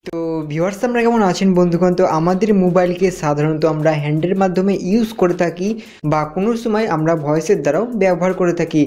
তো ভিউয়ার্স আমরা কেমন আছেন বন্ধুগণ। তো আমাদের মোবাইলকে সাধারণত আমরা হ্যান্ডের মাধ্যমে ইউজ করে থাকি বা কোনো সময় আমরা ভয়েসের দ্বারাও ব্যবহার করে থাকি।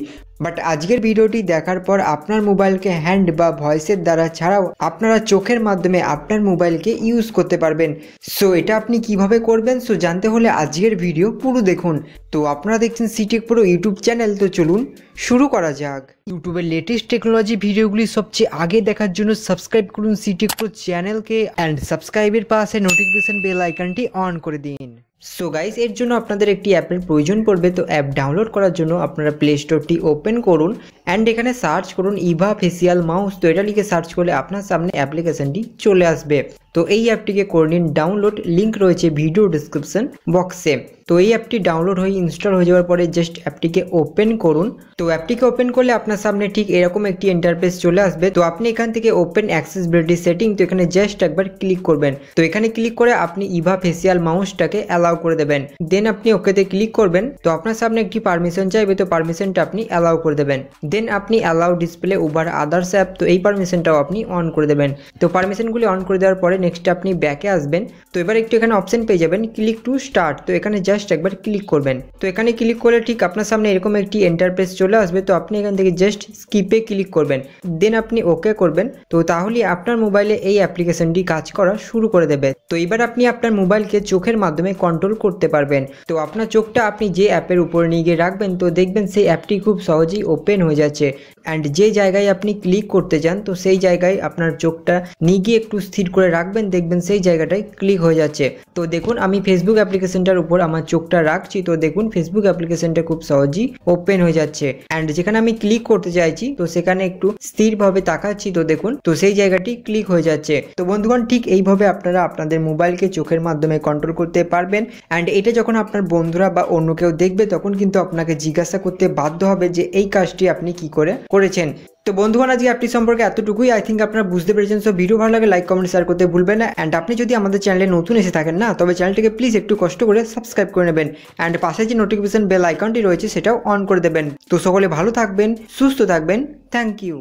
বাট আজকের ভিডিওটি দেখার পর আপনার মোবাইলকে হ্যান্ড বা ভয়েসের দ্বারা ছাড়াও আপনারা চোখের মাধ্যমে আপনার মোবাইলকে ইউজ করতে পারবেন। সো এটা আপনি কিভাবে করবেন সো জানতে হলে আজকের ভিডিও পুরো দেখুন। তো আপনারা দেখছেন সিটেক প্রো ইউটিউব চ্যানেল, তো চলুন শুরু করা যাক। ইউটিউবের লেটেস্ট টেকনোলজি ভিডিওগুলি সবচেয়ে আগে দেখার জন্য সাবস্ক্রাইব করুন সিটেক প্রো চ্যানেলকে অ্যান্ড সাবস্ক্রাইবের পাশে নোটিফিকেশন বেল আইকনটি অন করে দিন। সো গাইস, এর জন্য আপনাদের একটি অ্যাপের প্রয়োজন পড়বে। তো অ্যাপ ডাউনলোড করার জন্য আপনারা প্লে স্টোরটি ওপেন করুন অ্যান্ড এখানে সার্চ করুন ইভা ফেসিয়াল মাউস। তো এটা লিখে সার্চ করলে আপনার সামনে অ্যাপ্লিকেশনটি চলে আসবে। তো এই অ্যাপটিকে করে নিন ডাউনলোড, লিঙ্ক রয়েছে ভিডিও ডিসক্রিপশন বক্সে। তো এই অ্যাপটি ডাউনলোড হয়ে ইনস্টল হয়ে যাওয়ার পরে জাস্ট অ্যাপটিকে ওপেন করুন। তো অ্যাপটিকে ওপেন করলে আপনার সামনে ঠিক এরকম একটি ইন্টারফেস চলে আসবে। তো আপনি এখান থেকে ওপেন অ্যাক্সেসিবিলিটি সেটিং, তো এখানে জাস্ট একবার ক্লিক করবেন। তো এখানে ক্লিক করে আপনি ইভা ফেসিয়াল মাউসটাকে অ্যালাউ করে দেবেন। দেন আপনি ওকেতে ক্লিক করবেন। তো আপনার সামনে একটি পারমিশন চাইবে, তো পারমিশনটা আপনি অ্যালাউ করে দেবেন। দেন আপনি allow display over others app, তো এই পারমিশনটাও আপনি অন করে দেবেন। তো পারমিশনগুলি অন করে দেওয়ার পরে নেক্সট আপনি ব্যাকে আসবেন। তো এবার একটু এখানে অপশন পেয়ে যাবেন ক্লিক টু স্টার্ট, তো এখানে জাস্ট একবার ক্লিক করবেন। তো এখানে ক্লিক করলে ঠিক আপনার সামনে এরকম একটি ইন্টারফেস চলে আসবে। তো আপনি এখান থেকে জাস্ট স্কিপে ক্লিক করবেন, দেন আপনি ওকে করবেন। তো তাহলে আপনার মোবাইলে এই অ্যাপ্লিকেশনটি কাজ করা শুরু করে দেবে। তো এবার আপনি আপনার মোবাইলকে চোখের মাধ্যমে কন্ট্রোল করতে পারবেন। তো আপনার চোখটা আপনি যে অ্যাপের উপরে নিয়ে গিয়ে রাখবেন, তো দেখবেন সেই অ্যাপটি খুব সহজেই ওপেন হয়ে যাচ্ছে। অ্যান্ড যে জায়গায় আপনি ক্লিক করতে চান, তো সেই জায়গায় আপনার চোখটা নিয়ে গিয়ে একটু স্থির করে রাখবেন, দেখবেন সেই জায়গাটায় ক্লিক হয়ে যাচ্ছে। তো দেখুন আমি ফেসবুক অ্যাপ্লিকেশনটার উপর আমার চোখটা রাখছি, তো দেখুন ফেসবুক অ্যাপ্লিকেশনটা খুব সহজেই ওপেন হয়ে যাচ্ছে। অ্যান্ড যেখানে আমি ক্লিক করতে চাইছি, তো সেখানে একটু স্থিরভাবে তাকাচ্ছি, তো দেখুন তো সেই জায়গাটি ক্লিক হয়ে যাচ্ছে। তো বন্ধুগণ ঠিক এইভাবে আপনারা আপনাদের মোবাইলকে চোখের মাধ্যমে কন্ট্রোল করতে পারবেন। অ্যান্ড এটা যখন আপনার বন্ধুরা বা অন্য কেউ দেখবে, তখন কিন্তু আপনাকে জিজ্ঞাসা করতে বাধ্য হবে যে এই কাজটি আপনি কি করে করেছেন। তো বন্ধুগণ আজকে অ্যাপটি সম্পর্কে এতটুকুই। আই থিঙ্ক আপনারা বুঝতে পেরেছেন। সো ভিডিও ভালো লাগে লাইক কমেন্ট শেয়ার করতে ভুলবেন না। অ্যান্ড আপনি যদি আমাদের চ্যানেলে নতুন এসে থাকেন না, তবে চ্যানেলটিকে প্লিজ একটু কষ্ট করে সাবস্ক্রাইব করে নেবেন। অ্যান্ড পাশে যে নোটিফিকেশন বেল আইকনটি রয়েছে সেটাও অন করে দেবেন। তো সকলে ভালো থাকবেন, সুস্থ থাকবেন। Thank you.